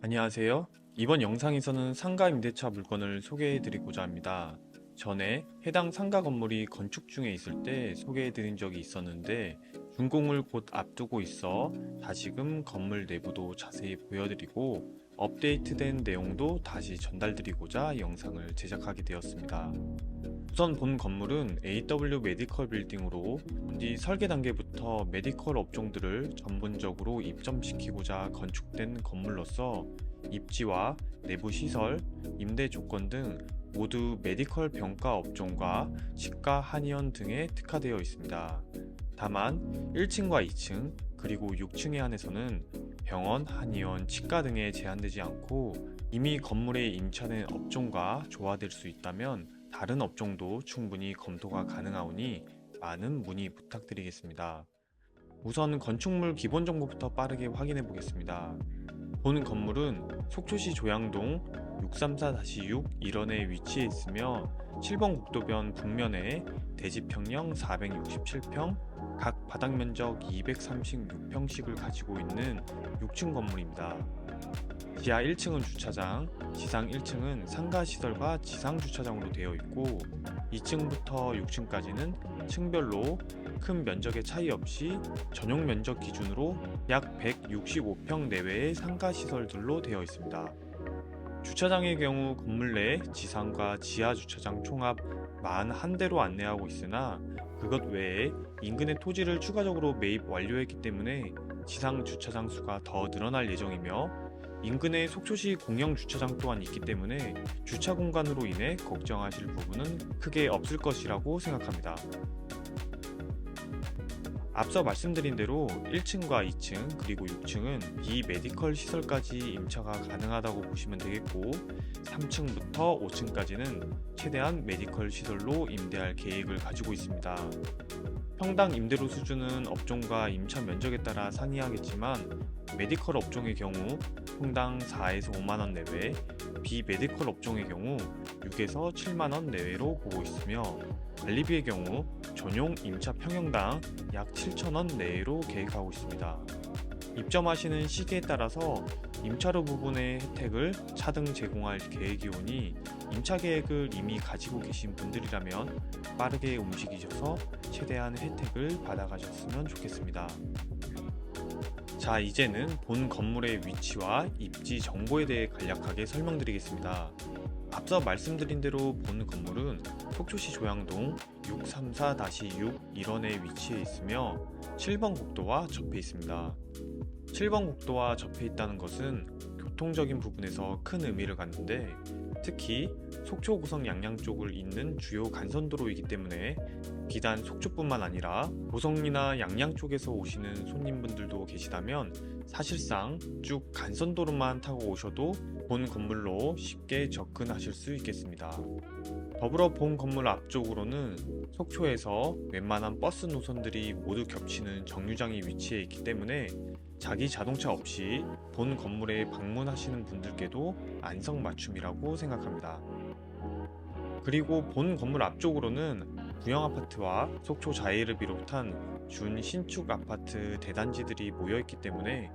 안녕하세요. 이번 영상에서는 상가 임대차 물건을 소개해드리고자 합니다. 전에 해당 상가 건물이 건축 중에 있을 때 소개해드린 적이 있었는데 준공을 곧 앞두고 있어 다시금 건물 내부도 자세히 보여드리고 업데이트된 내용도 다시 전달드리고자 영상을 제작하게 되었습니다. 우선 본 건물은 AW 메디컬 빌딩으로 이 설계 단계부터 메디컬 업종들을 전문적으로 입점시키고자 건축된 건물로서 입지와 내부 시설, 임대 조건 등 모두 메디컬 병가 업종과 치과 한의원 등에 특화되어 있습니다. 다만 1층과 2층 그리고 6층에 한해서는 병원, 한의원, 치과 등에 제한되지 않고 이미 건물에 임차된 업종과 조화될 수 있다면 다른 업종도 충분히 검토가 가능하오니 많은 문의 부탁드리겠습니다. 우선 건축물 기본 정보부터 빠르게 확인해 보겠습니다. 본 건물은 속초시 조양동 634-6 일원에 위치해 있으며 7번 국도변 북면에 대지 평형 467평, 각 바닥 면적 236평씩을 가지고 있는 6층 건물입니다. 지하 1층은 주차장, 지상 1층은 상가시설과 지상주차장으로 되어 있고 2층부터 6층까지는 층별로 큰 면적의 차이 없이 전용 면적 기준으로 약 165평 내외의 상가시설들로 되어 있습니다. 주차장의 경우 건물 내 지상과 지하 주차장 총합 41대로 안내하고 있으나 그것 외에 인근의 토지를 추가적으로 매입 완료했기 때문에 지상 주차장 수가 더 늘어날 예정이며 인근에 속초시 공영 주차장 또한 있기 때문에 주차 공간으로 인해 걱정하실 부분은 크게 없을 것이라고 생각합니다. 앞서 말씀드린 대로 1층과 2층 그리고 6층은 비메디컬 시설까지 임차가 가능하다고 보시면 되겠고 3층부터 5층까지는 최대한 메디컬 시설로 임대할 계획을 가지고 있습니다. 평당 임대료 수준은 업종과 임차 면적에 따라 상이하겠지만 메디컬 업종의 경우 평당 4에서 5만원 내외, 비메디컬 업종의 경우 6에서 7만원 내외로 보고 있으며 관리비의 경우 전용 임차 평형당 약 7천원 내외로 계획하고 있습니다. 입점하시는 시기에 따라서 임차료 부분의 혜택을 차등 제공할 계획이오니 임차 계획을 이미 가지고 계신 분들이라면 빠르게 움직이셔서 최대한 혜택을 받아가셨으면 좋겠습니다. 자, 이제는 본 건물의 위치와 입지 정보에 대해 간략하게 설명드리겠습니다. 앞서 말씀드린 대로 본 건물은 속초시 조양동 634-6 일원에 위치해 있으며 7번 국도와 접해 있습니다. 7번 국도와 접해 있다는 것은 교통적인 부분에서 큰 의미를 갖는데 특히 속초 고성 양양 쪽을 잇는 주요 간선도로이기 때문에 비단 속초뿐만 아니라 고성이나 양양 쪽에서 오시는 손님분들도 계시다면 사실상 쭉 간선도로만 타고 오셔도 본 건물로 쉽게 접근하실 수 있겠습니다. 더불어 본 건물 앞쪽으로는 속초에서 웬만한 버스 노선들이 모두 겹치는 정류장이 위치해 있기 때문에 자기 자동차 없이 본 건물에 방문하시는 분들께도 안성맞춤이라고 생각합니다. 그리고 본 건물 앞쪽으로는 구형아파트와 속초 자이를 비롯한 준 신축 아파트 대단지들이 모여있기 때문에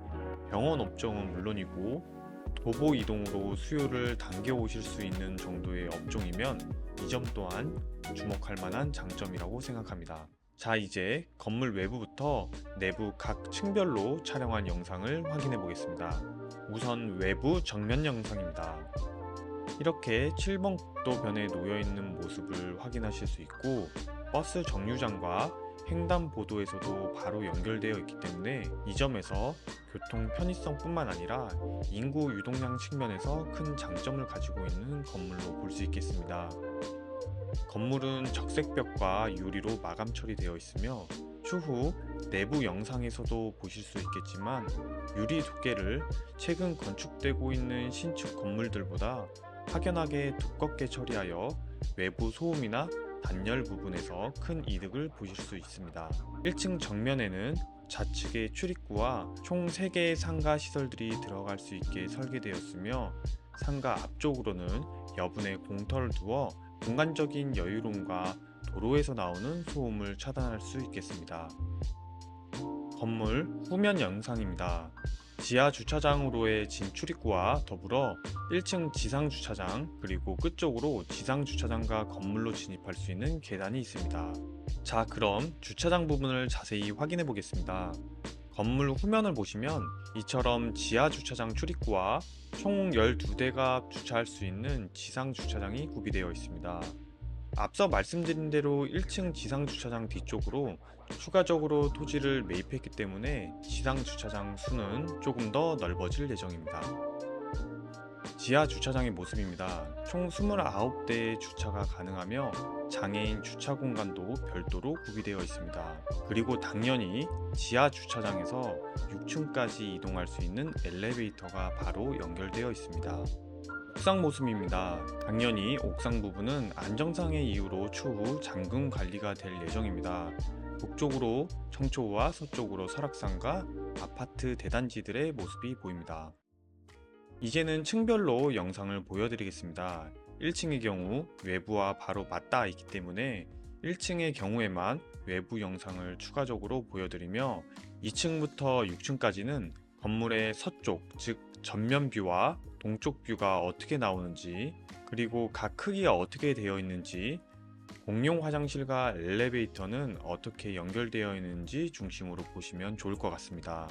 병원 업종은 물론이고 도보 이동으로 수요를 당겨 오실 수 있는 정도의 업종이면 이 점 또한 주목할 만한 장점이라고 생각합니다. 자, 이제 건물 외부부터 내부 각 층별로 촬영한 영상을 확인해 보겠습니다. 우선 외부 정면 영상입니다. 이렇게 7번 국도변에 놓여있는 모습을 확인하실 수 있고 버스 정류장과 횡단보도에서도 바로 연결되어 있기 때문에 이 점에서 교통 편의성 뿐만 아니라 인구 유동량 측면에서 큰 장점을 가지고 있는 건물로 볼 수 있겠습니다. 건물은 적색벽과 유리로 마감 처리되어 있으며 추후 내부 영상에서도 보실 수 있겠지만 유리 두께를 최근 건축되고 있는 신축 건물들보다 확연하게 두껍게 처리하여 외부 소음이나 단열 부분에서 큰 이득을 보실 수 있습니다. 1층 정면에는 좌측의 출입구와 총 3개의 상가 시설들이 들어갈 수 있게 설계되었으며 상가 앞쪽으로는 여분의 공터를 두어 공간적인 여유로움과 도로에서 나오는 소음을 차단할 수 있겠습니다. 건물 후면 영상입니다. 지하 주차장으로의 진출입구와 더불어 1층 지상 주차장 그리고 끝쪽으로 지상 주차장과 건물로 진입할 수 있는 계단이 있습니다. 자, 그럼 주차장 부분을 자세히 확인해 보겠습니다. 건물 후면을 보시면 이처럼 지하 주차장 출입구와 총 12대가 주차할 수 있는 지상 주차장이 구비되어 있습니다. 앞서 말씀드린 대로 1층 지상 주차장 뒤쪽으로 추가적으로 토지를 매입했기 때문에 지상 주차장 수는 조금 더 넓어질 예정입니다. 지하 주차장의 모습입니다. 총 29대의 주차가 가능하며 장애인 주차 공간도 별도로 구비되어 있습니다. 그리고 당연히 지하 주차장에서 6층까지 이동할 수 있는 엘리베이터가 바로 연결되어 있습니다. 옥상 모습입니다. 당연히 옥상 부분은 안정상의 이유로 추후 잠금 관리가 될 예정입니다. 북쪽으로 청초와 서쪽으로 설악산과 아파트 대단지들의 모습이 보입니다. 이제는 층별로 영상을 보여드리겠습니다. 1층의 경우 외부와 바로 맞닿아 있기 때문에 1층의 경우에만 외부 영상을 추가적으로 보여드리며 2층부터 6층까지는 건물의 서쪽, 즉 전면 뷰와 동쪽 뷰가 어떻게 나오는지, 그리고 각 크기가 어떻게 되어 있는지, 공용 화장실과 엘리베이터는 어떻게 연결되어 있는지 중심으로 보시면 좋을 것 같습니다.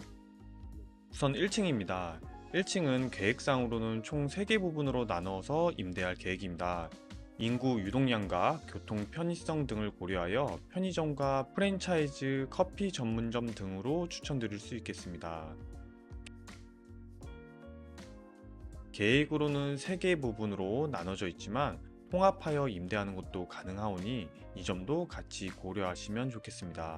우선 1층입니다. 1층은 계획상으로는 총 3개 부분으로 나누어서 임대할 계획입니다. 인구 유동량과 교통 편의성 등을 고려하여 편의점과 프랜차이즈 커피 전문점 등으로 추천드릴 수 있겠습니다. 계획으로는 3개 부분으로 나눠져 있지만 통합하여 임대하는 것도 가능하오니 이 점도 같이 고려하시면 좋겠습니다.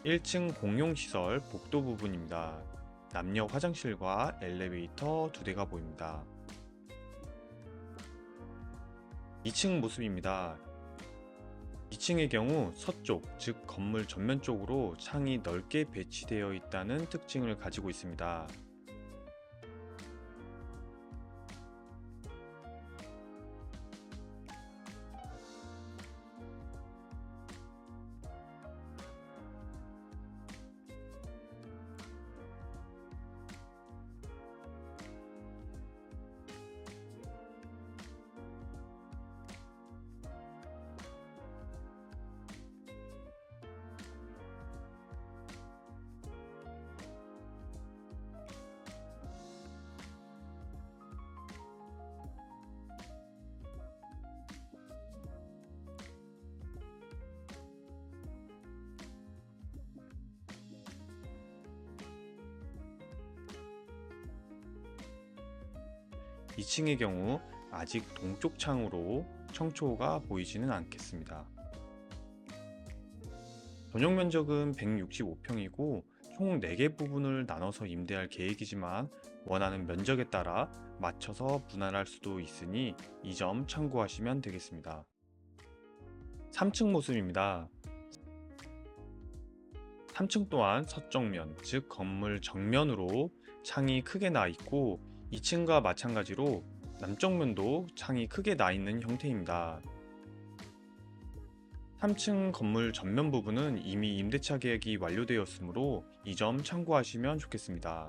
1층 공용시설 복도 부분입니다. 남녀 화장실과 엘리베이터 2대가 보입니다. 2층 모습입니다. 2층의 경우 서쪽, 즉 건물 전면 쪽으로 창이 넓게 배치되어 있다는 특징을 가지고 있습니다. 이 2층의 경우 아직 동쪽 창으로 청초가 보이지는 않겠습니다. 전용 면적은 165평이고 총 4개 부분을 나눠서 임대할 계획이지만 원하는 면적에 따라 맞춰서 분할할 수도 있으니 이 점 참고하시면 되겠습니다. 3층 모습입니다. 3층 또한 서정면, 즉 건물 정면으로 창이 크게 나 있고 2층과 마찬가지로 남쪽 면도 창이 크게 나 있는 형태입니다. 3층 건물 전면 부분은 이미 임대차 계약이 완료되었으므로 이 점 참고하시면 좋겠습니다.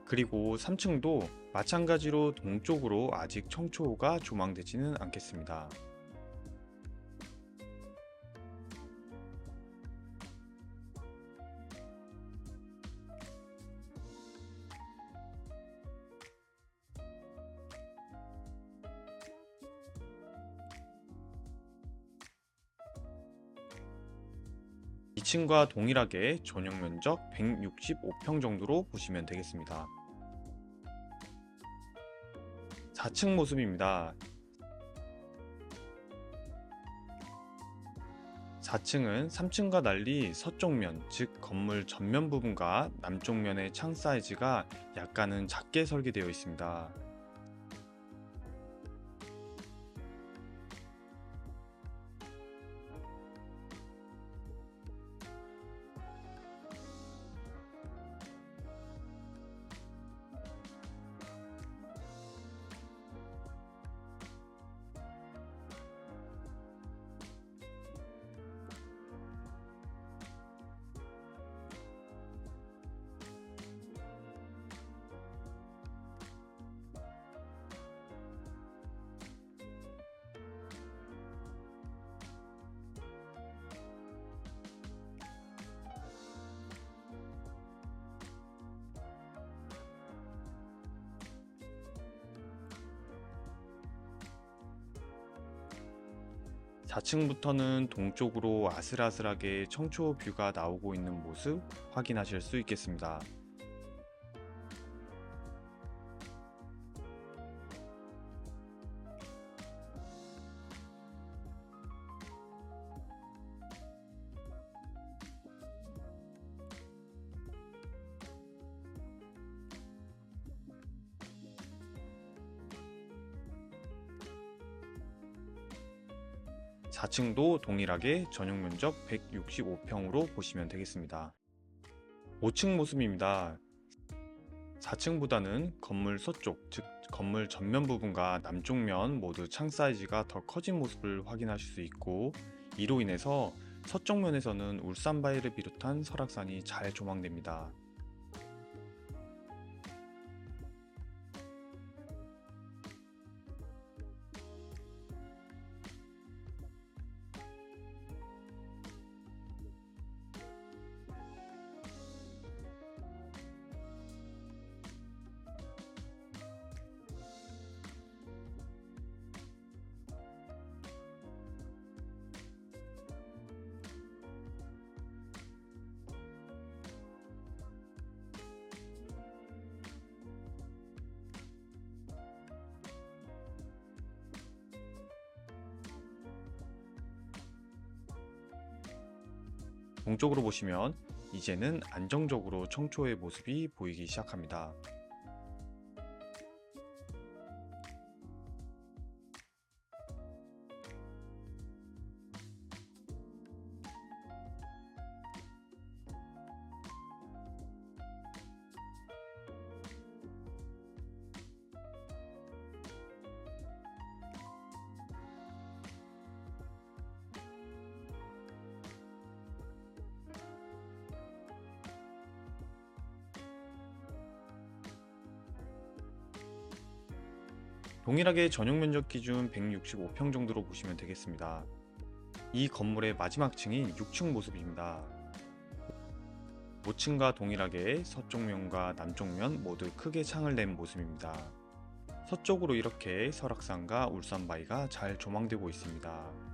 그리고 3층도 마찬가지로 동쪽으로 아직 청초호가 조망되지는 않겠습니다. 2층과 동일하게 전용 면적 165평 정도로 보시면 되겠습니다. 4층 모습입니다. 4층은 3층과 달리 서쪽면, 즉 건물 전면 부분과 남쪽 면의 창 사이즈가 약간은 작게 설계되어 있습니다. 사 4층부터는 동쪽으로 아슬아슬하게 청초 뷰가 나오고 있는 모습 확인하실 수 있겠습니다. 4층도 동일하게 전용 면적 165평으로 보시면 되겠습니다. 5층 모습입니다. 4층보다는 건물 서쪽, 즉 건물 전면 부분과 남쪽 면 모두 창 사이즈가 더 커진 모습을 확인하실 수 있고, 이로 인해서 서쪽 면에서는 울산 바위를 비롯한 설악산이 잘 조망됩니다. 동쪽으로 보시면 이제는 안정적으로 청초의 모습이 보이기 시작합니다. 동일하게 전용 면적 기준 165평 정도로 보시면 되겠습니다. 이 건물의 마지막 층인 6층 모습입니다. 5층과 동일하게 서쪽 면과 남쪽 면 모두 크게 창을 낸 모습입니다. 서쪽으로 이렇게 설악산과 울산 바위가 잘 조망되고 있습니다.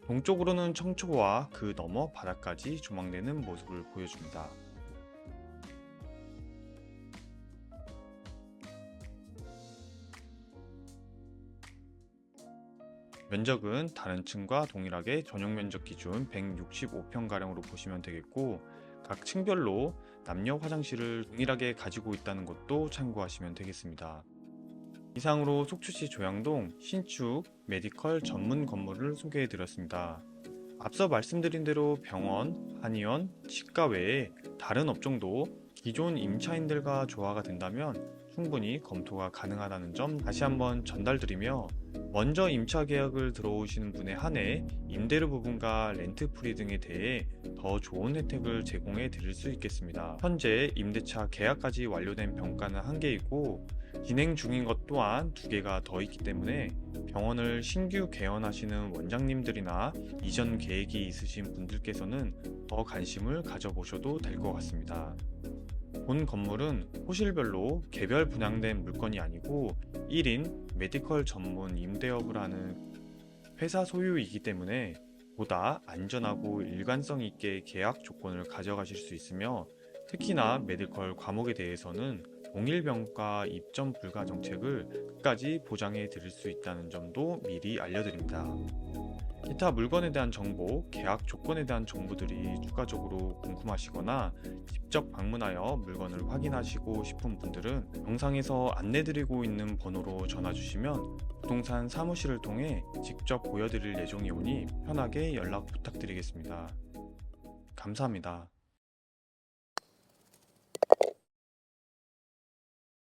동쪽으로는 청초와 그 너머 바다까지 조망되는 모습을 보여줍니다. 면적은 다른 층과 동일하게 전용 면적 기준 165평가량으로 보시면 되겠고, 각 층별로 남녀 화장실을 동일하게 가지고 있다는 것도 참고하시면 되겠습니다. 이상으로 속초시 조양동 신축 메디컬 전문 건물을 소개해 드렸습니다. 앞서 말씀드린 대로 병원, 한의원, 치과 외에 다른 업종도 기존 임차인들과 조화가 된다면 충분히 검토가 가능하다는 점 다시 한번 전달드리며, 먼저 임차 계약을 들어오시는 분에 한해 임대료 부분과 렌트 프리 등에 대해 더 좋은 혜택을 제공해 드릴 수 있겠습니다. 현재 임대차 계약까지 완료된 병가는 1개이고 진행 중인 것 또한 2개가 더 있기 때문에 병원을 신규 개원하시는 원장님들이나 이전 계획이 있으신 분들께서는 더 관심을 가져보셔도 될 것 같습니다. 본 건물은 호실별로 개별 분양된 물건이 아니고 1인 메디컬 전문 임대업을 하는 회사 소유이기 때문에 보다 안전하고 일관성 있게 계약 조건을 가져가실 수 있으며, 특히나 메디컬 과목에 대해서는 동일병가 입점 불가 정책을 끝까지 보장해 드릴 수 있다는 점도 미리 알려드립니다. 기타 물건에 대한 정보, 계약 조건에 대한 정보들이 추가적으로 궁금하시거나 직접 방문하여 물건을 확인하시고 싶은 분들은 영상에서 안내드리고 있는 번호로 전화 주시면 부동산 사무실을 통해 직접 보여드릴 예정이 오니 편하게 연락 부탁드리겠습니다. 감사합니다.